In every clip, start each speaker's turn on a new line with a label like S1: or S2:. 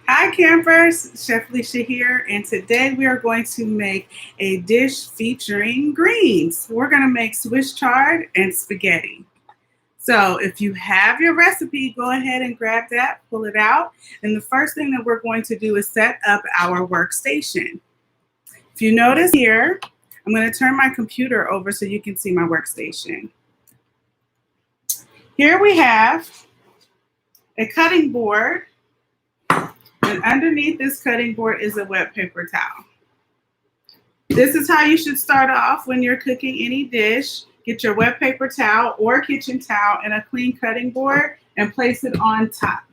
S1: Hi campers, Chef Liesha here, and today we are going to make a dish featuring greens. We're going to make Swiss chard and spaghetti. So if you have your recipe, go ahead and grab that, pull it out, and the first thing that we're going to do is set up our workstation. If you notice here, I'm going to turn my computer over so you can see my workstation. Here we have a cutting board. And underneath this cutting board is a wet paper towel. This is how you should start off when you're cooking any dish. Get your wet paper towel or kitchen towel and a clean cutting board and place it on top.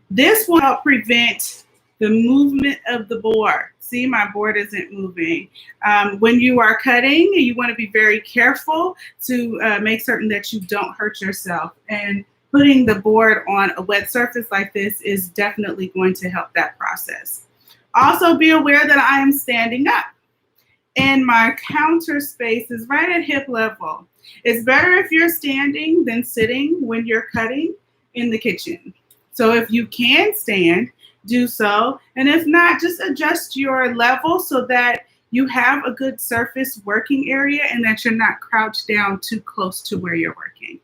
S1: This will help prevent the movement of the board. See, my board isn't moving. When you are cutting, you want to be very careful to make certain that you don't hurt yourself. And putting the board on a wet surface like this is definitely going to help that process. Also be aware that I am standing up and my counter space is right at hip level. It's better if you're standing than sitting when you're cutting in the kitchen. So if you can stand, do so. And if not, just adjust your level so that you have a good surface working area and that you're not crouched down too close to where you're working.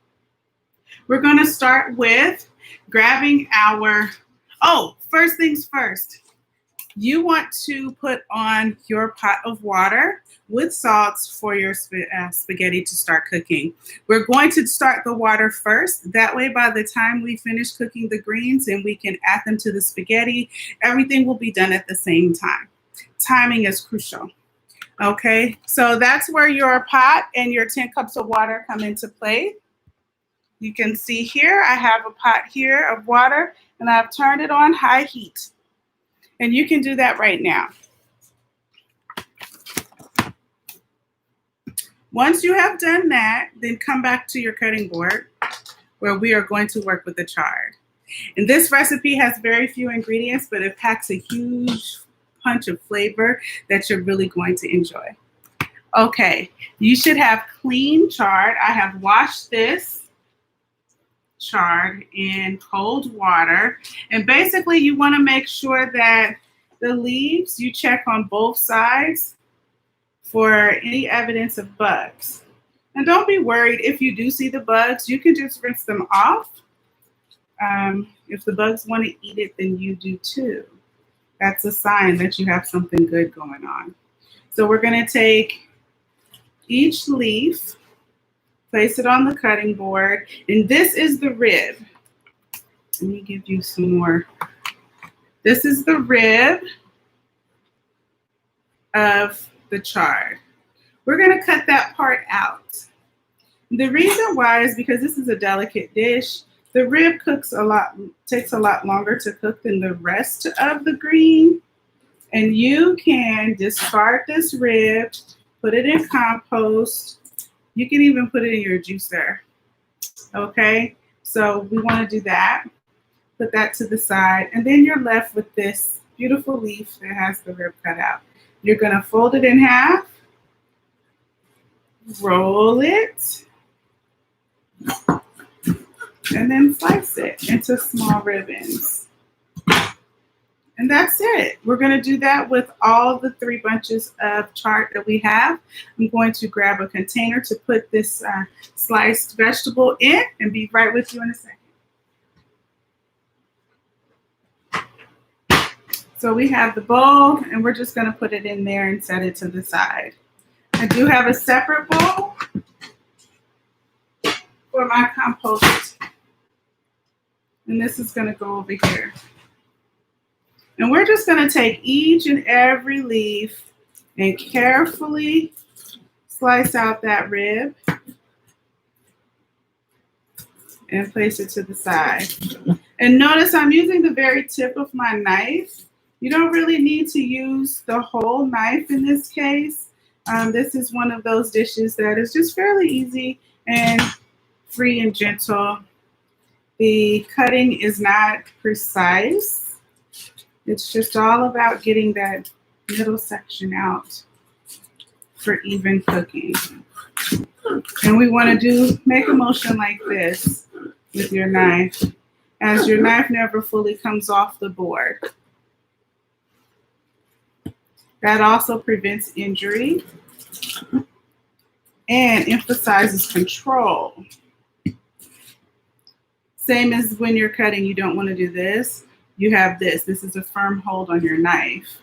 S1: We're going to start with grabbing our, first things first. You want to put on your pot of water with salts for your spaghetti to start cooking. We're going to start the water first. That way, by the time we finish cooking the greens and we can add them to the spaghetti, everything will be done at the same time. Timing is crucial. Okay, so that's where your pot and your 10 cups of water come into play. You can see here, I have a pot here of water and I've turned it on high heat. And you can do that right now. Once you have done that, then come back to your cutting board where we are going to work with the chard. And this recipe has very few ingredients, but it packs a huge punch of flavor that you're really going to enjoy. Okay, you should have clean chard. I have washed this chard in cold water, and basically you want to make sure that the leaves, you check on both sides for any evidence of bugs. And don't be worried if you do see the bugs, you can just rinse them off. If the bugs want to eat it, then you do too. That's a sign that you have something good going on. So we're going to take each leaf, place it on the cutting board, and this is the rib. Let me give you some more. This is the rib of the chard. We're going to cut that part out. The reason why is because this is a delicate dish. The rib takes a lot longer to cook than the rest of the green. And you can discard this rib, put it in compost. You can even put it in your juicer. Okay, so we want to do that. Put that to the side, and then you're left with this beautiful leaf that has the rib cut out. You're going to fold it in half, roll it, and then slice it into small ribbons. And that's it. We're going to do that with all the 3 bunches of chard that we have. I'm going to grab a container to put this sliced vegetable in and be right with you in a second. So we have the bowl, and we're just going to put it in there and set it to the side. I do have a separate bowl for my compost. And this is going to go over here. And we're just going to take each and every leaf and carefully slice out that rib and place it to the side. And notice I'm using the very tip of my knife. You don't really need to use the whole knife in this case. This is one of those dishes that is just fairly easy and free and gentle. The cutting is not precise. It's just all about getting that middle section out. for even cooking. And we want to make a motion like this with your knife, as your knife never fully comes off the board. That also prevents injury and emphasizes control. Same as when you're cutting, you don't want to do this. You have this. This is a firm hold on your knife.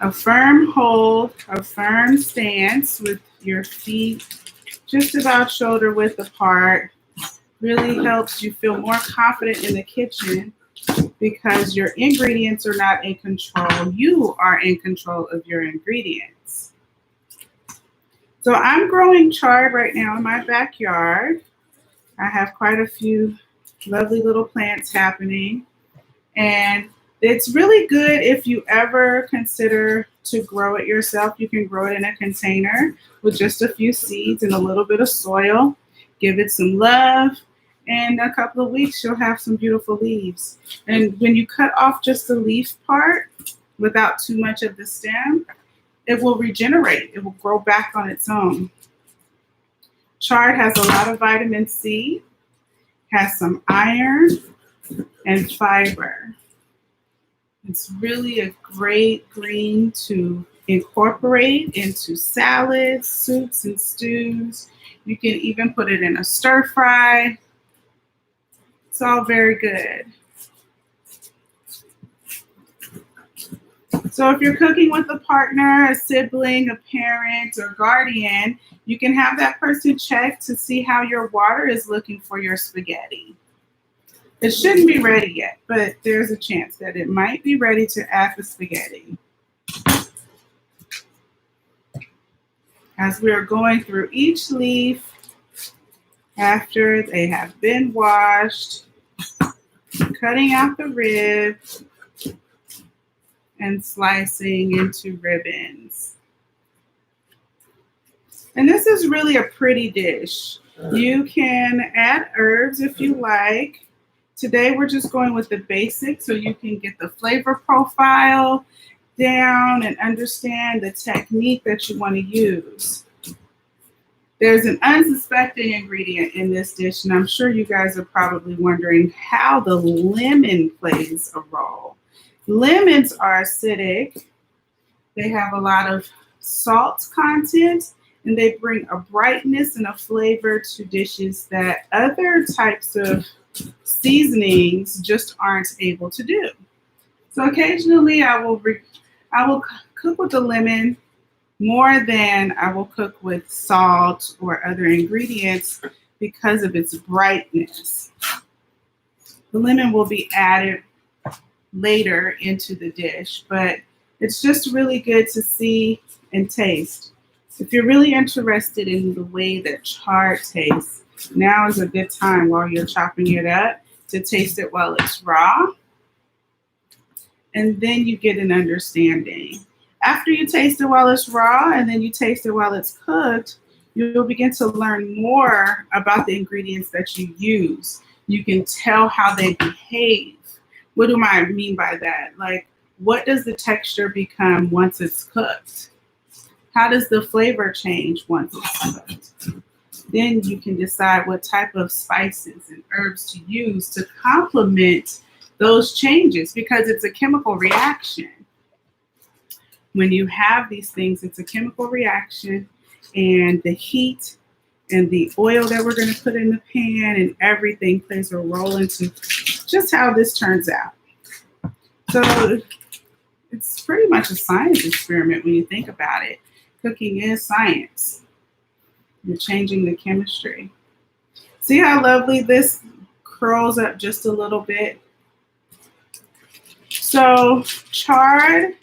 S1: A firm hold, a firm stance with your feet just about shoulder width apart really helps you feel more confident in the kitchen because your ingredients are not in control. You are in control of your ingredients. So I'm growing chard right now in my backyard. I have quite a few lovely little plants happening. And it's really good if you ever consider to grow it yourself. You can grow it in a container with just a few seeds and a little bit of soil. Give it some love. In a couple of weeks, you'll have some beautiful leaves. And when you cut off just the leaf part without too much of the stem, it will regenerate. It will grow back on its own. Chard has a lot of vitamin C, has some iron and fiber. It's really a great green to incorporate into salads, soups, and stews. You can even put it in a stir fry. It's all very good. So if you're cooking with a partner, a sibling, a parent, or guardian, you can have that person check to see how your water is looking for your spaghetti. It shouldn't be ready yet, but there's a chance that it might be ready to add the spaghetti. As we are going through each leaf after they have been washed, cutting out the ribs, and slicing into ribbons. And this is really a pretty dish. You can add herbs if you like. Today we're just going with the basics so you can get the flavor profile down and understand the technique that you want to use. There's an unsuspecting ingredient in this dish, and I'm sure you guys are probably wondering how the lemon plays a role. Lemons are acidic. They have a lot of salt content, and they bring a brightness and a flavor to dishes that other types of seasonings just aren't able to do. So occasionally I will cook with the lemon more than I will cook with salt or other ingredients because of its brightness. The lemon will be added later into the dish, but it's just really good to see and taste. If you're really interested in the way that chard tastes, now is a good time while you're chopping it up to taste it while it's raw. And then you get an understanding. After you taste it while it's raw and then you taste it while it's cooked, you'll begin to learn more about the ingredients that you use. You can tell how they behave. What do I mean by that? Like, what does the texture become once it's cooked? How does the flavor change once it's cooked? Then you can decide what type of spices and herbs to use to complement those changes, because it's a chemical reaction. When you have these things, it's a chemical reaction, and the heat and the oil that we're going to put in the pan and everything plays a role into just how this turns out. So it's pretty much a science experiment when you think about it. Cooking is science. You're changing the chemistry. See how lovely this curls up just a little bit? So chard,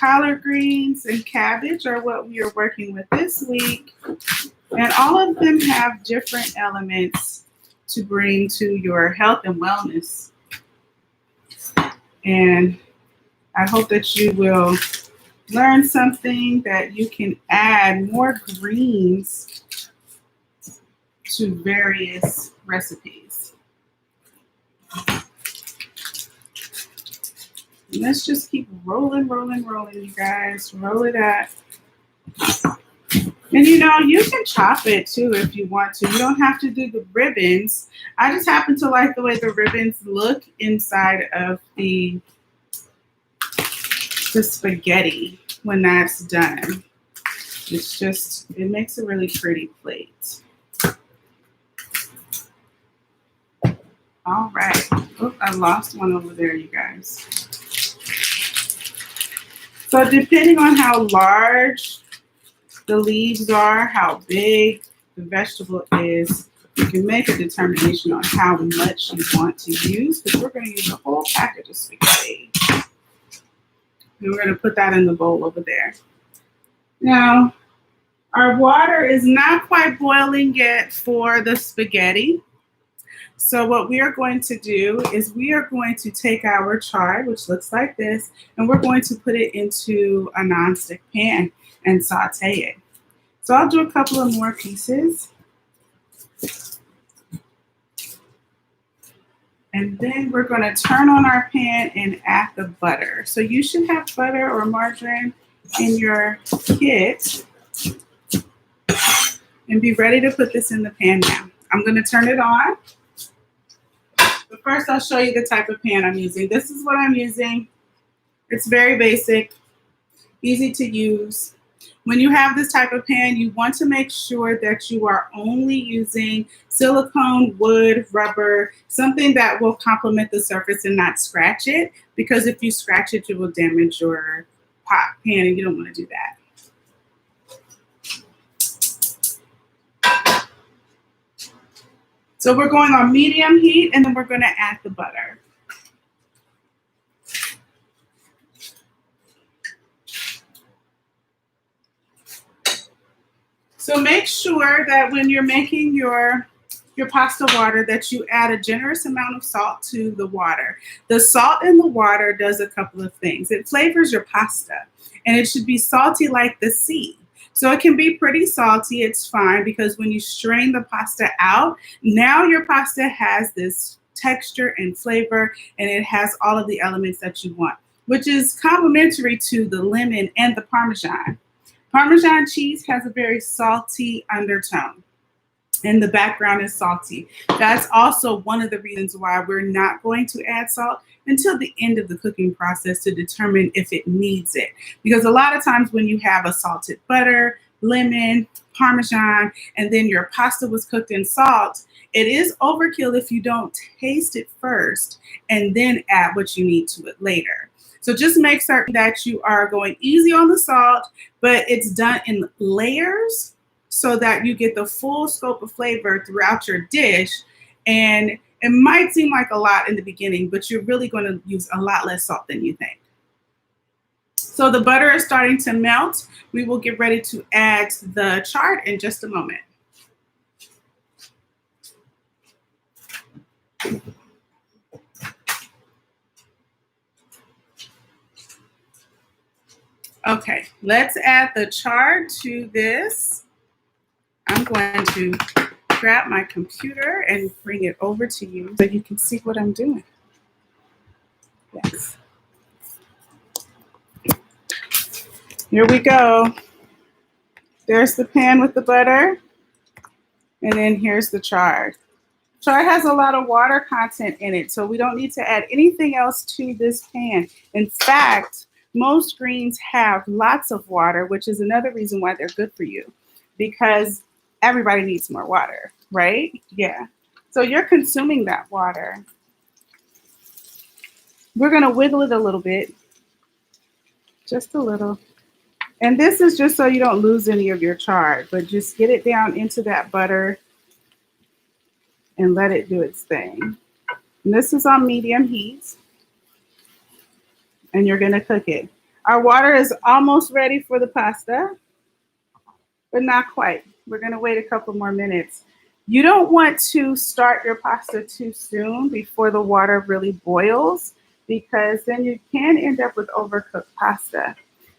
S1: collard greens, and cabbage are what we are working with this week. And all of them have different elements to bring to your health and wellness. And I hope that you will learn something, that you can add more greens to various recipes. And let's just keep rolling, rolling, rolling, you guys. Roll it up. And you know, you can chop it too if you want to. You don't have to do the ribbons. I just happen to like the way the ribbons look inside of the spaghetti when that's done. It's just, it makes a really pretty plate. All right. Oh, I lost one over there, you guys. So depending on how large the leaves are, how big the vegetable is, you can make a determination on how much you want to use, because we're going to use a whole package of spaghetti. And we're going to put that in the bowl over there. Now, our water is not quite boiling yet for the spaghetti. So what we are going to do is we are going to take our chard, which looks like this, and we're going to put it into a nonstick pan and saute it. So I'll do a couple of more pieces. And then we're going to turn on our pan and add the butter. So you should have butter or margarine in your kit. And be ready to put this in the pan now. I'm going to turn it on. But first I'll show you the type of pan I'm using. This is what I'm using. It's very basic, easy to use. When you have this type of pan, you want to make sure that you are only using silicone, wood, rubber, something that will complement the surface and not scratch it, because if you scratch it, you will damage your pot pan and you don't want to do that. So we're going on medium heat, and then we're going to add the butter. So make sure that when you're making your pasta water that you add a generous amount of salt to the water. The salt in the water does a couple of things. It flavors your pasta, and it should be salty like the sea. So it can be pretty salty, it's fine, because when you strain the pasta out, now your pasta has this texture and flavor, and it has all of the elements that you want, which is complementary to the lemon and the Parmesan. Parmesan cheese has a very salty undertone, and the background is salty. That's also one of the reasons why we're not going to add salt until the end of the cooking process to determine if it needs it. Because a lot of times when you have a salted butter, lemon, Parmesan, and then your pasta was cooked in salt, it is overkill if you don't taste it first and then add what you need to it later. So just make certain that you are going easy on the salt, but it's done in layers so that you get the full scope of flavor throughout your dish. And it might seem like a lot in the beginning, but you're really going to use a lot less salt than you think. So the butter is starting to melt. We will get ready to add the chard in just a moment. Okay, let's add the chard to this. I'm going to grab my computer and bring it over to you so you can see what I'm doing. Yes. Here we go. There's the pan with the butter, and then here's the chard. Chard has a lot of water content in it, so we don't need to add anything else to this pan. In fact, most greens have lots of water, which is another reason why they're good for you, because everybody needs more water, right? Yeah. So you're consuming that water. We're going to wiggle it a little bit, just a little. And this is just so you don't lose any of your chard, but just get it down into that butter and let it do its thing. And this is on medium heat, and you're going to cook it. Our water is almost ready for the pasta, but not quite. We're going to wait a couple more minutes. You don't want to start your pasta too soon before the water really boils, because then you can end up with overcooked pasta.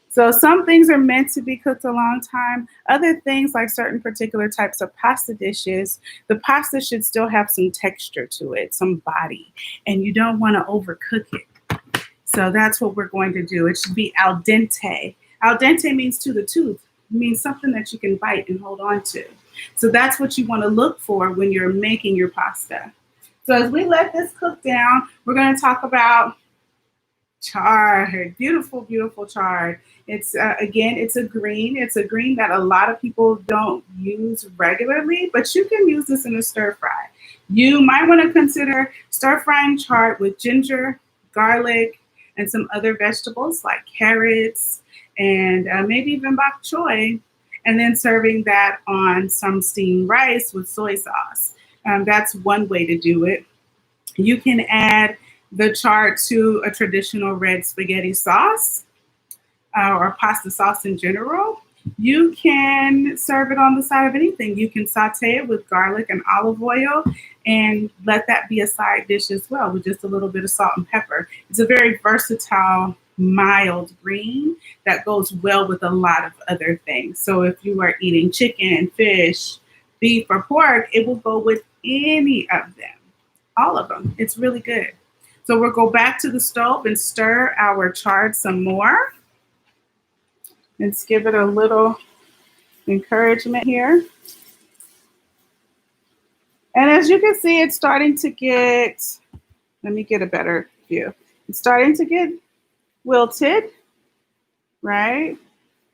S1: So some things are meant to be cooked a long time. Other things, like certain particular types of pasta dishes, the pasta should still have some texture to it, some body, and you don't want to overcook it. So that's what we're going to do. It should be al dente. Al dente means to the tooth. It means something that you can bite and hold on to. So that's what you want to look for when you're making your pasta. So as we let this cook down, we're going to talk about chard. Beautiful, beautiful chard. It's again, it's a green. It's a green that a lot of people don't use regularly, but you can use this in a stir fry. You might want to consider stir frying chard with ginger, garlic, and some other vegetables like carrots and maybe even bok choy, and then serving that on some steamed rice with soy sauce. That's one way to do it. You can add the chard to a traditional red spaghetti sauce or pasta sauce in general. You can serve it on the side of anything. You can saute it with garlic and olive oil and let that be a side dish as well with just a little bit of salt and pepper. It's a very versatile, mild green that goes well with a lot of other things. So if you are eating chicken, fish, beef, or pork, it will go with any of them, all of them. It's really good. So we'll go back to the stove and stir our chard some more. Let's give it a little encouragement here. And as you can see, it's starting to get, let me get a better view. It's starting to get wilted, right?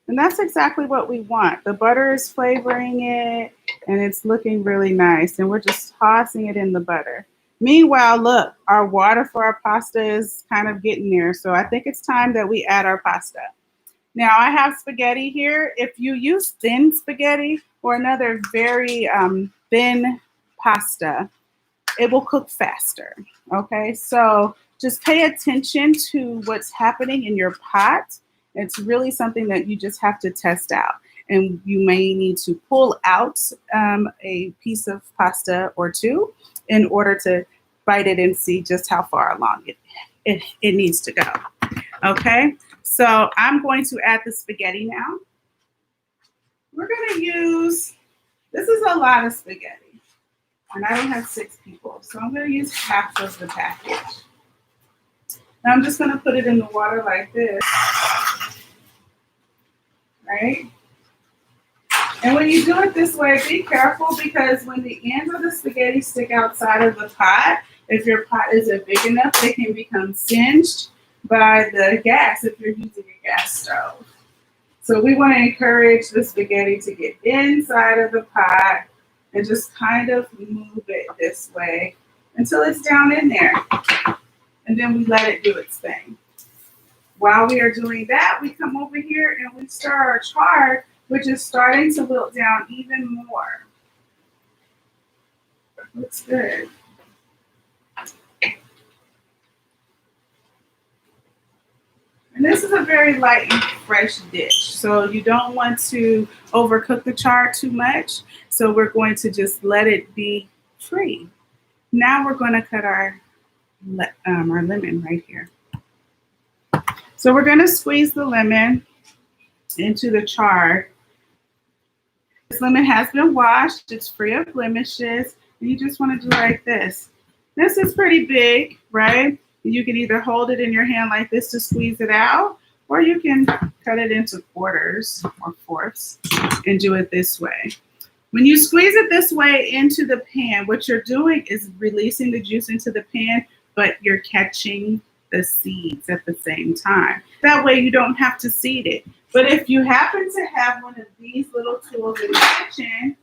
S1: And that's exactly what we want. The butter is flavoring it and it's looking really nice. And we're just tossing it in the butter. Meanwhile, look, our water for our pasta is kind of getting there. So I think it's time that we add our pasta. Now I have spaghetti here. If you use thin spaghetti or another very thin pasta, it will cook faster, okay? So just pay attention to what's happening in your pot. It's really something that you just have to test out. And you may need to pull out a piece of pasta or two in order to bite it and see just how far along it needs to go, okay? So I'm going to add the spaghetti now. We're going to use, this is a lot of spaghetti, and I don't have 6 people, so I'm going to use half of the package. Now I'm just going to put it in the water like this, right? And when you do it this way, be careful because when the ends of the spaghetti stick outside of the pot, if your pot isn't big enough, they can become singed by the gas if you're using a gas stove. So we want to encourage the spaghetti to get inside of the pot and just kind of move it this way until it's down in there. And then we let it do its thing. While we are doing that, we come over here and we stir our chard, which is starting to wilt down even more. Looks good. And this is a very light and fresh dish, so you don't want to overcook the chard too much. So we're going to just let it be free. Now we're going to cut our lemon right here. So we're going to squeeze the lemon into the chard. This lemon has been washed. It's free of blemishes. And you just want to do like this. This is pretty big, right? You can either hold it in your hand like this to squeeze it out, or you can cut it into quarters or fourths and do it this way. When you squeeze it this way into the pan, what you're doing is releasing the juice into the pan, but you're catching the seeds at the same time. That way you don't have to seed it. But if you happen to have one of these little tools in the kitchen,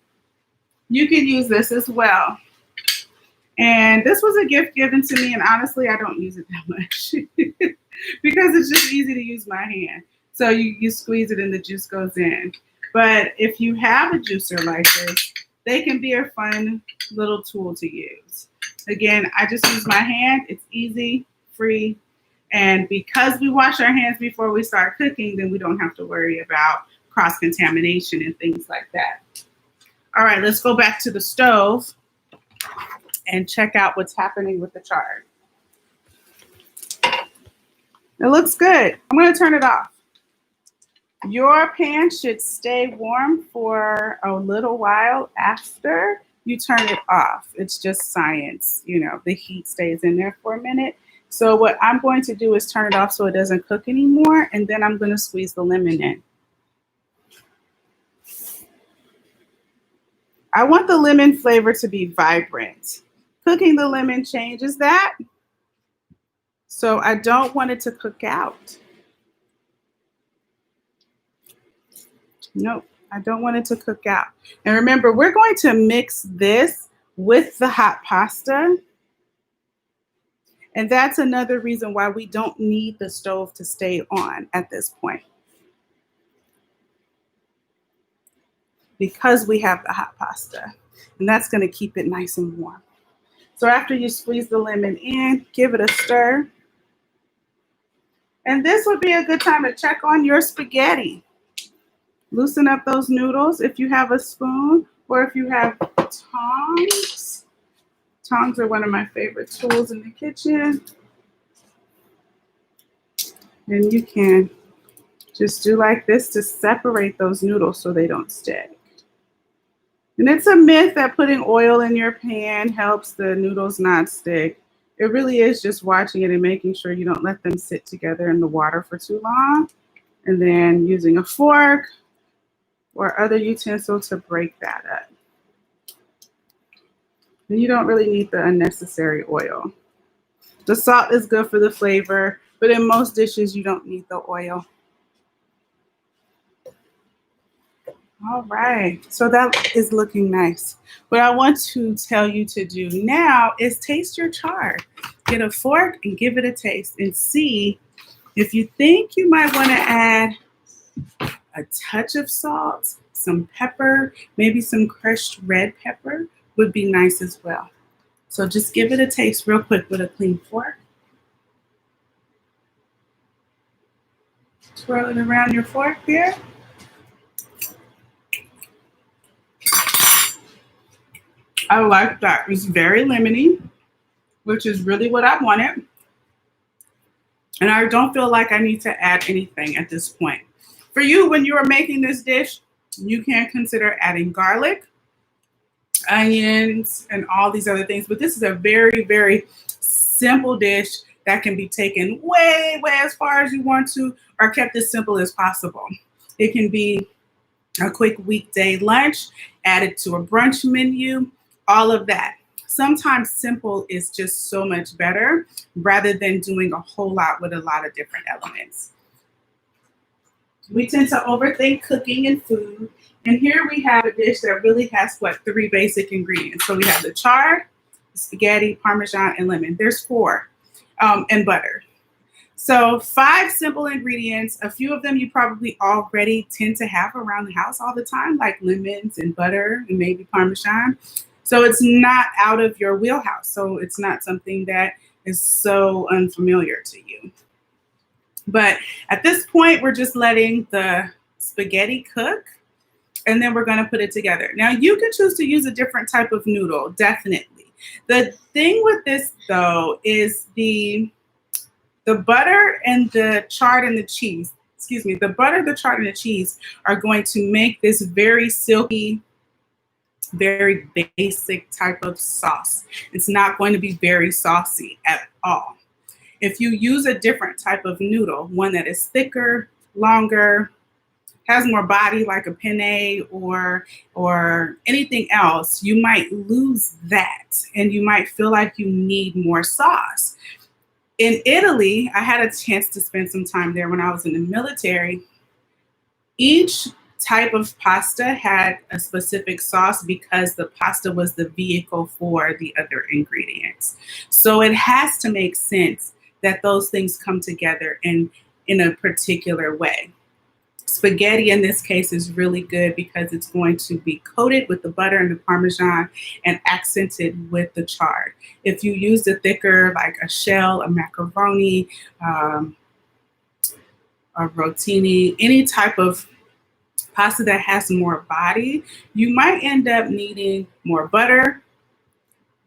S1: you can use this as well. And this was a gift given to me, and honestly, I don't use it that much because it's just easy to use my hand. So you squeeze it and the juice goes in. But if you have a juicer like this, they can be a fun little tool to use. Again, I just use my hand. It's easy, free, and because we wash our hands before we start cooking, then we don't have to worry about cross-contamination and things like that. All right, let's go back to the stove and check out what's happening with the chard. It looks good. I'm going to turn it off. Your pan should stay warm for a little while after you turn it off. It's just science. You know, the heat stays in there for a minute. So what I'm going to do is turn it off so it doesn't cook anymore, and then I'm going to squeeze the lemon in. I want the lemon flavor to be vibrant. Cooking the lemon changes that, so I don't want it to cook out. Nope, I don't want it to cook out. And remember, we're going to mix this with the hot pasta. And that's another reason why we don't need the stove to stay on at this point, because we have the hot pasta, and that's going to keep it nice and warm. So after you squeeze the lemon in, give it a stir. And this would be a good time to check on your spaghetti. Loosen up those noodles if you have a spoon, or if you have tongs. Tongs are one of my favorite tools in the kitchen. And you can just do like this to separate those noodles so they don't stick. And it's a myth that putting oil in your pan helps the noodles not stick. It really is just watching it and making sure you don't let them sit together in the water for too long. And then using a fork or other utensil to break that up. And you don't really need the unnecessary oil. The salt is good for the flavor, but in most dishes you don't need the oil. All right, so that is looking nice. What I want to tell you to do now is taste your chard. Get a fork and give it a taste and see if you think you might want to add a touch of salt, some pepper, maybe some crushed red pepper would be nice as well. So just give it a taste real quick with a clean fork. Swirl it around your fork there. I like that. It's very lemony, which is really what I wanted. And I don't feel like I need to add anything at this point. For you, when you are making this dish, you can consider adding garlic, onions, and all these other things. But this is a very, very simple dish that can be taken way, way as far as you want to, or kept as simple as possible. It can be a quick weekday lunch, added to a brunch menu, all of that. Sometimes simple is just so much better rather than doing a whole lot with a lot of different elements. We tend to overthink cooking and food. And here we have a dish that really has, what, 3 basic ingredients. So we have the chard, the spaghetti, Parmesan, and lemon. There's 4, and butter. So 5 simple ingredients. A few of them you probably already tend to have around the house all the time, like lemons and butter and maybe Parmesan. So it's not out of your wheelhouse. So it's not something that is so unfamiliar to you. But at this point, we're just letting the spaghetti cook, and then we're going to put it together. Now, you can choose to use a different type of noodle, definitely. The thing with this, though, is the butter and the chard and the cheese, the butter, the chard, and the cheese are going to make this very silky, very basic type of sauce. It's not going to be very saucy at all. If you use a different type of noodle, one that is thicker, longer, has more body like a penne or anything else, you might lose that and you might feel like you need more sauce. In Italy, I had a chance to spend some time there when I was in the military. Each type of pasta had a specific sauce because the pasta was the vehicle for the other ingredients. So it has to make sense that those things come together in a particular way. Spaghetti in this case is really good because it's going to be coated with the butter and the Parmesan and accented with the chard. If you use a thicker, like a shell, a macaroni, a rotini, any type of pasta that has more body, you might end up needing more butter,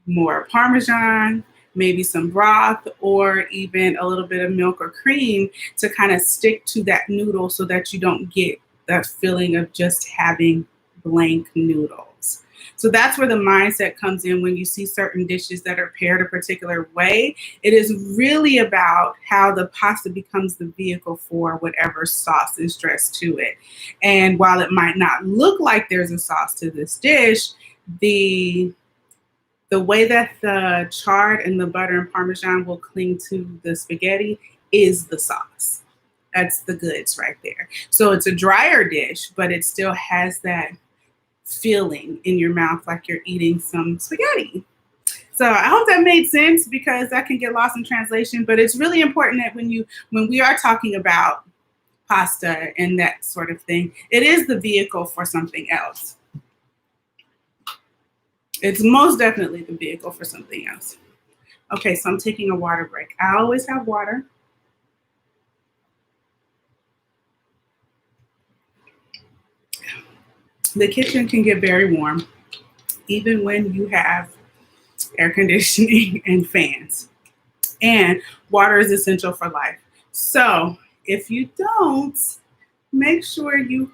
S1: more Parmesan, maybe some broth, or even a little bit of milk or cream to kind of stick to that noodle so that you don't get that feeling of just having blank noodles. So that's where the mindset comes in when you see certain dishes that are paired a particular way. It is really about how the pasta becomes the vehicle for whatever sauce is dressed to it. And while it might not look like there's a sauce to this dish, the way that the chard and the butter and Parmesan will cling to the spaghetti is the sauce. That's the goods right there. So it's a drier dish, but it still has that feeling in your mouth like you're eating some spaghetti. So I hope that made sense, because that can get lost in translation, but it's really important that when we are talking about pasta and that sort of thing, it is the vehicle for something else. It's most definitely the vehicle for something else. Okay, so I'm taking a water break. I always have water. The kitchen can get very warm, even when you have air conditioning and fans. And water is essential for life. So if you don't, make sure you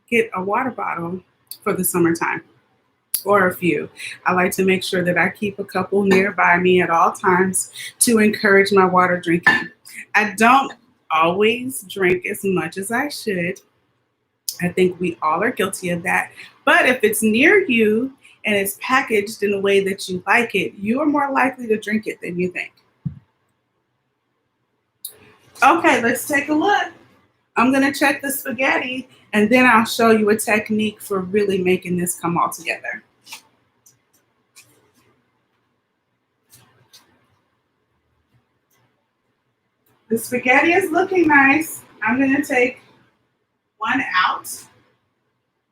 S1: get a water bottle for the summertime, or a few. I like to make sure that I keep a couple nearby me at all times to encourage my water drinking. I don't always drink as much as I should. I think we all are guilty of that. But if it's near you and it's packaged in a way that you like it, you are more likely to drink it than you think. Okay, let's take a look. I'm going to check the spaghetti, and then I'll show you a technique for really making this come all together. The spaghetti is looking nice. I'm going to take one out.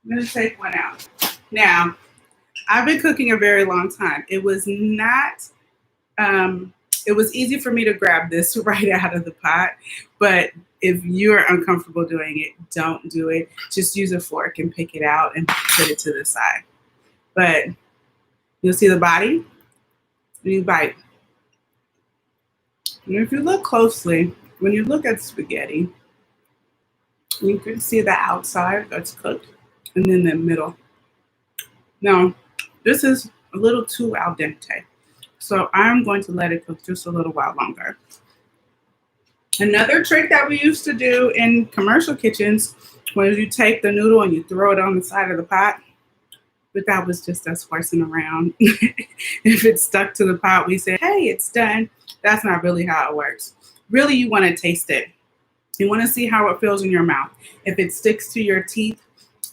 S1: I'm going to take one out. Now, I've been cooking a very long time. It was not, it was easy for me to grab this right out of the pot, but if you're uncomfortable doing it, don't do it. Just use a fork and pick it out and put it to the side. But you'll see the body when you bite. And if you look closely, when you look at spaghetti, you can see the outside that's cooked and then the middle. Now, this is a little too al dente, so I'm going to let it cook just a little while longer. Another trick that we used to do in commercial kitchens was you take the noodle and you throw it on the side of the pot, but that was just us horsing around. If it stuck to the pot, we said, hey, it's done. That's not really how it works. Really, you want to taste it. You want to see how it feels in your mouth. If it sticks to your teeth,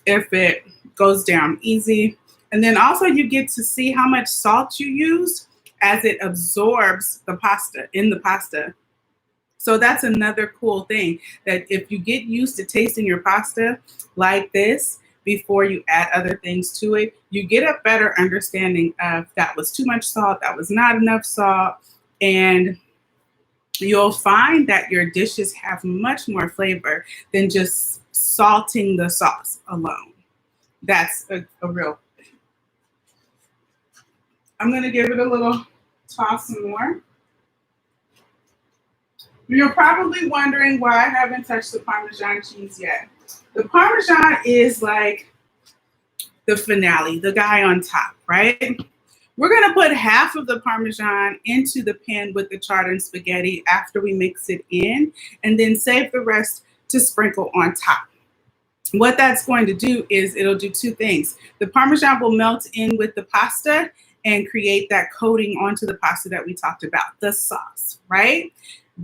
S1: if it goes down easy. And then also you get to see how much salt you use as it absorbs the pasta, in the pasta. So that's another cool thing, that if you get used to tasting your pasta like this before you add other things to it, you get a better understanding of that was too much salt, that was not enough salt, and you'll find that your dishes have much more flavor than just salting the sauce alone. That's a real thing. I'm going to give it a little toss some more. You're probably wondering why I haven't touched the Parmesan cheese yet. The Parmesan is like the finale, the guy on top, right? We're going to put half of the Parmesan into the pan with the chard and spaghetti after we mix it in, and then save the rest to sprinkle on top. What that's going to do is it'll do two things. The Parmesan will melt in with the pasta and create that coating onto the pasta that we talked about, the sauce, right?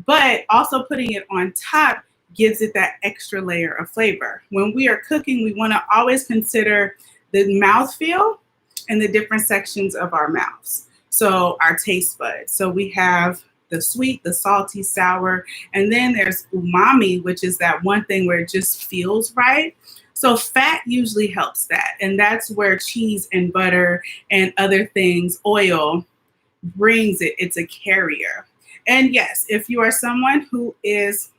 S1: But also putting it on top gives it that extra layer of flavor. When we are cooking, we want to always consider the mouthfeel and the different sections of our mouths. So our taste buds. So we have the sweet, the salty, sour, and then there's umami, which is that one thing where it just feels right. So fat usually helps that. And that's where cheese and butter and other things, oil, brings it. It's a carrier. And yes, if you are someone who is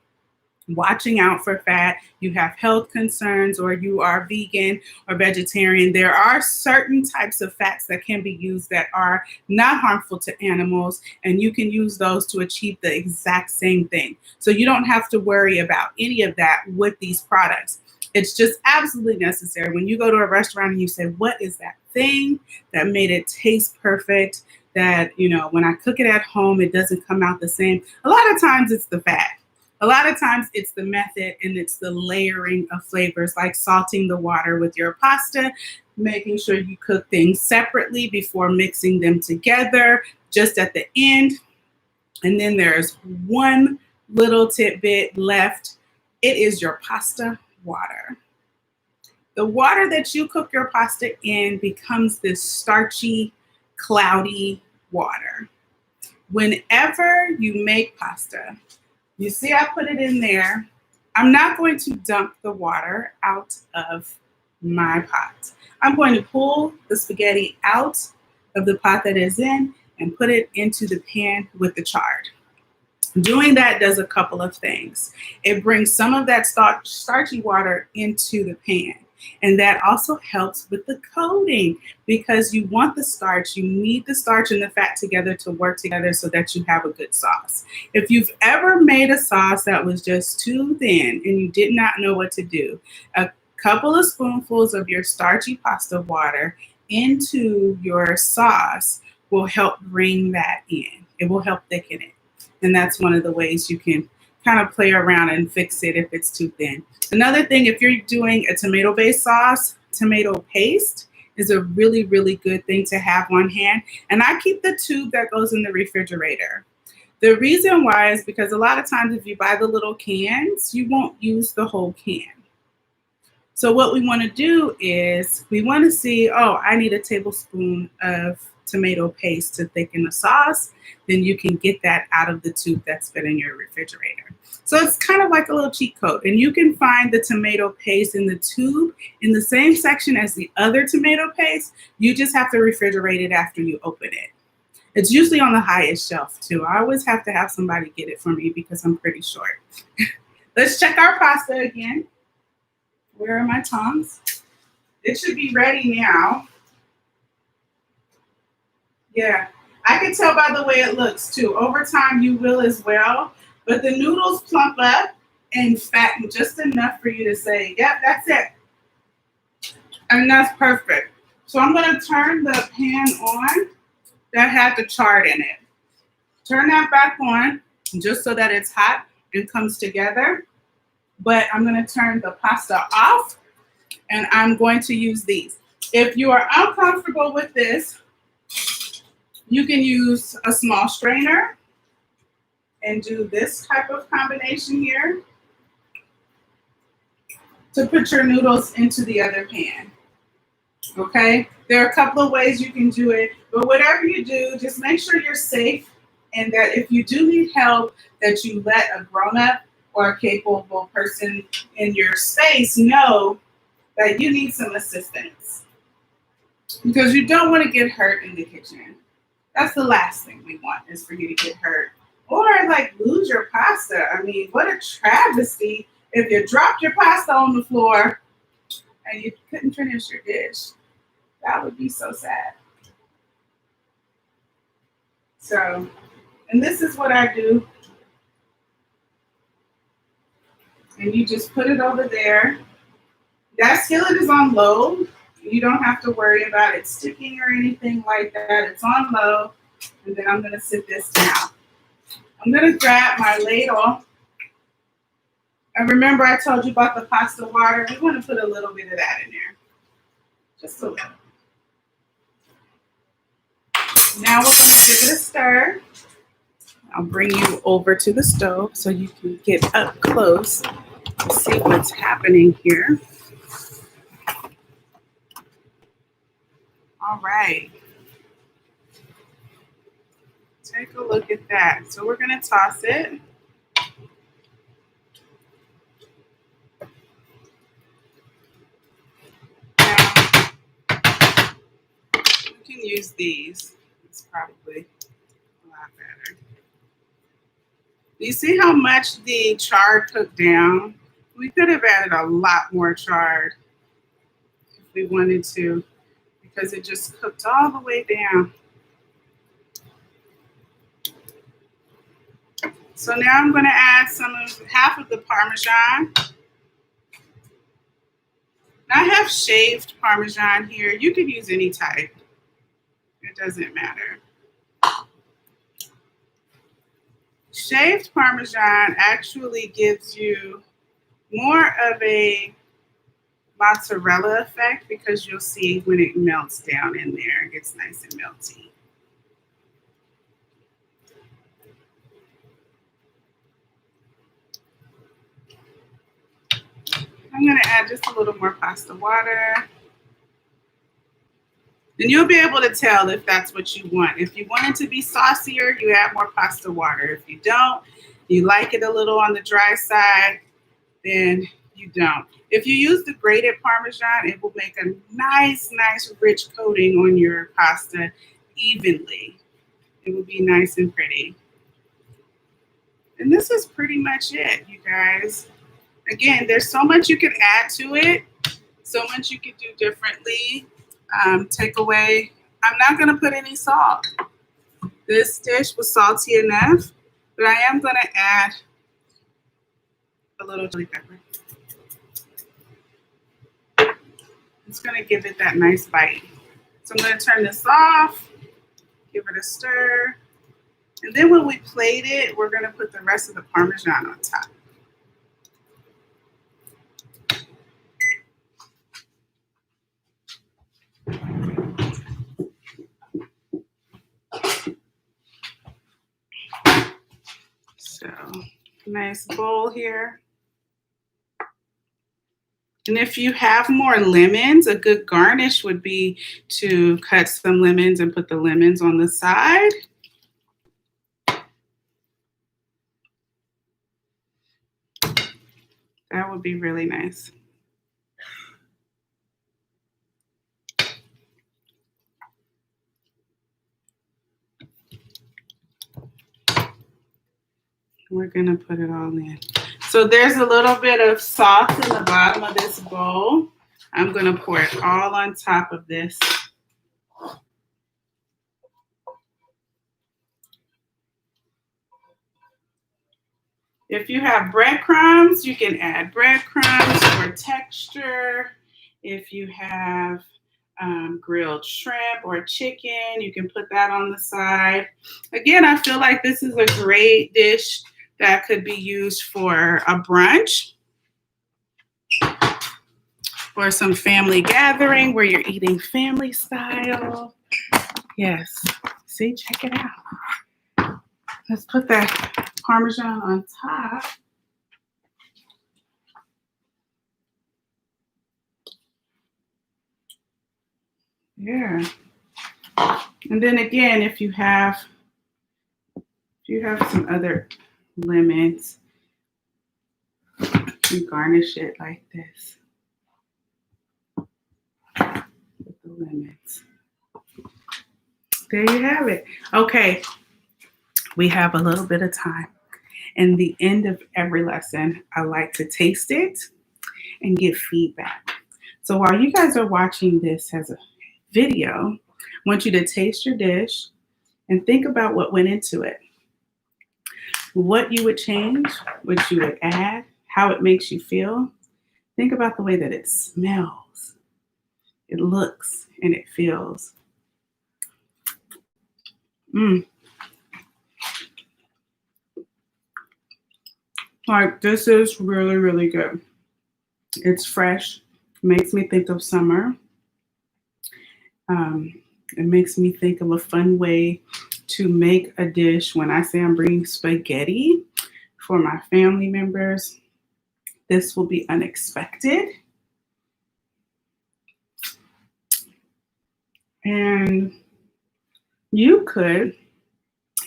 S1: watching out for fat, you have health concerns, or you are vegan or vegetarian, there are certain types of fats that can be used that are not harmful to animals, and you can use those to achieve the exact same thing. So you don't have to worry about any of that with these products. It's just absolutely necessary. When you go to a restaurant and you say, what is that thing that made it taste perfect? That, when I cook it at home, it doesn't come out the same. A lot of times it's the fat. A lot of times it's the method, and it's the layering of flavors, like salting the water with your pasta, making sure you cook things separately before mixing them together just at the end. And then there's one little tidbit left. It is your pasta water. The water that you cook your pasta in becomes this starchy, cloudy water. Whenever you make pasta, you see I put it in there. I'm not going to dump the water out of my pot. I'm going to pull the spaghetti out of the pot that is in and put it into the pan with the chard. Doing that does a couple of things. It brings some of that starchy water into the pan. And that also helps with the coating, because you want the starch, you need the starch and the fat together to work together so that you have a good sauce. If you've ever made a sauce that was just too thin and you did not know what to do, a couple of spoonfuls of your starchy pasta water into your sauce will help bring that in. It will help thicken it. And that's one of the ways you can kind of play around and fix it if it's too thin. Another thing, if you're doing a tomato-based sauce, tomato paste is a really, really good thing to have on hand. And I keep the tube that goes in the refrigerator. The reason why is because a lot of times if you buy the little cans, you won't use the whole can. So what we want to do is we want to see, I need a tablespoon of tomato paste to thicken the sauce. Then you can get that out of the tube that's been in your refrigerator. So it's kind of like a little cheat code. And you can find the tomato paste in the tube in the same section as the other tomato paste. You just have to refrigerate it after you open it. It's usually on the highest shelf too. I always have to have somebody get it for me because I'm pretty short. Let's check our pasta again. Where are my tongs? It should be ready now. Yeah, I can tell by the way it looks too. Over time, you will as well. But the noodles plump up and fatten just enough for you to say, yep, that's it. And that's perfect. So I'm going to turn the pan on that had the chard in it. Turn that back on just so that it's hot and comes together. But I'm going to turn the pasta off, and I'm going to use these. If you are uncomfortable with this, you can use a small strainer and do this type of combination here to put your noodles into the other pan. Okay? There are a couple of ways you can do it, but whatever you do, just make sure you're safe, and that if you do need help, that you let a grown-up or a capable person in your space know that you need some assistance, because you don't want to get hurt in the kitchen. That's the last thing we want, is for you to get hurt or like lose your pasta. I mean, what a travesty if you dropped your pasta on the floor and you couldn't finish your dish. That would be so sad. So, and this is what I do. And you just put it over there. That skillet is on low. You don't have to worry about it sticking or anything like that. It's on low. And then I'm going to sit this down. I'm going to grab my ladle. And remember I told you about the pasta water? We want to put a little bit of that in there. Just a little. Now we're going to give it a stir. I'll bring you over to the stove so you can get up close to see what's happening here. All right. Take a look at that. So we're going to toss it. Now, we can use these. It's probably a lot better. You see how much the chard cooked down? We could have added a lot more chard if we wanted to, because it just cooked all the way down. So now I'm going to add half of the Parmesan. I have shaved Parmesan here. You could use any type. It doesn't matter. Shaved Parmesan actually gives you more of a mozzarella effect because you'll see when it melts down in there, it gets nice and melty. I'm going to add just a little more pasta water. Then you'll be able to tell if that's what you want. If you want it to be saucier, you add more pasta water. If you don't, you like it a little on the dry side, then you don't. If you use the grated Parmesan, it will make a nice, rich coating on your pasta evenly. It will be nice and pretty. And this is pretty much it, you guys. Again, there's so much you can add to it, so much you can do differently. Take away, I'm not going to put any salt. This dish was salty enough, but I am going to add a little chili pepper. It's going to give it that nice bite. So I'm going to turn this off, give it a stir, and then when we plate it, we're going to put the rest of the Parmesan on top. So, nice bowl here. And if you have more lemons, a good garnish would be to cut some lemons and put the lemons on the side. That would be really nice. We're going to put it all in. So there's a little bit of sauce in the bottom of this bowl. I'm going to pour it all on top of this. If you have breadcrumbs, you can add breadcrumbs for texture. If you have grilled shrimp or chicken, you can put that on the side. Again, I feel like this is a great dish that could be used for a brunch or some family gathering where you're eating family style. Yes. See, check it out. Let's put that Parmesan on top. Yeah. And then again, if you have some other lemons, you garnish it like this with the lemons. There you have it. Okay, we have a little bit of time. And the end of every lesson, I like to taste it and give feedback. So while you guys are watching this as a video, I want you to taste your dish and think about what went into it. What you would change, what you would add, how it makes you feel. Think about the way that it smells, it looks, and it feels. Like, this is really, really good. It's fresh. Makes me think of summer. It makes me think of a fun way to make a dish when I say I'm bringing spaghetti for my family members. This will be unexpected. And you could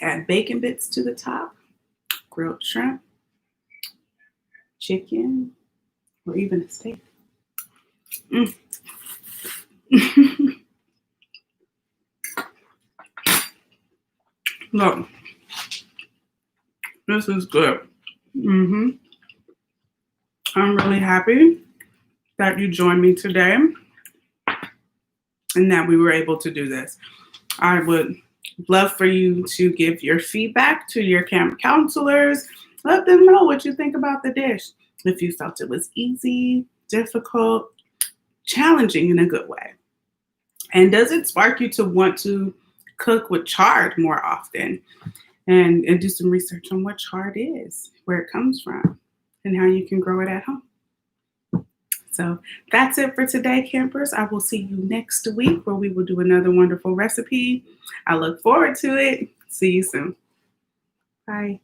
S1: add bacon bits to the top, grilled shrimp, chicken, or even a steak. Look, this is good. I'm really happy that you joined me today and that we were able to do this. I would love for you to give your feedback to your camp counselors. Let them know what you think about the dish. If you felt it was easy, difficult, challenging in a good way? And does it spark you to want to cook with chard more often and do some research on what chard is, where it comes from, and how you can grow it at home? So that's it for today, campers. I will see you next week where we will do another wonderful recipe. I look forward to it. See you soon. Bye.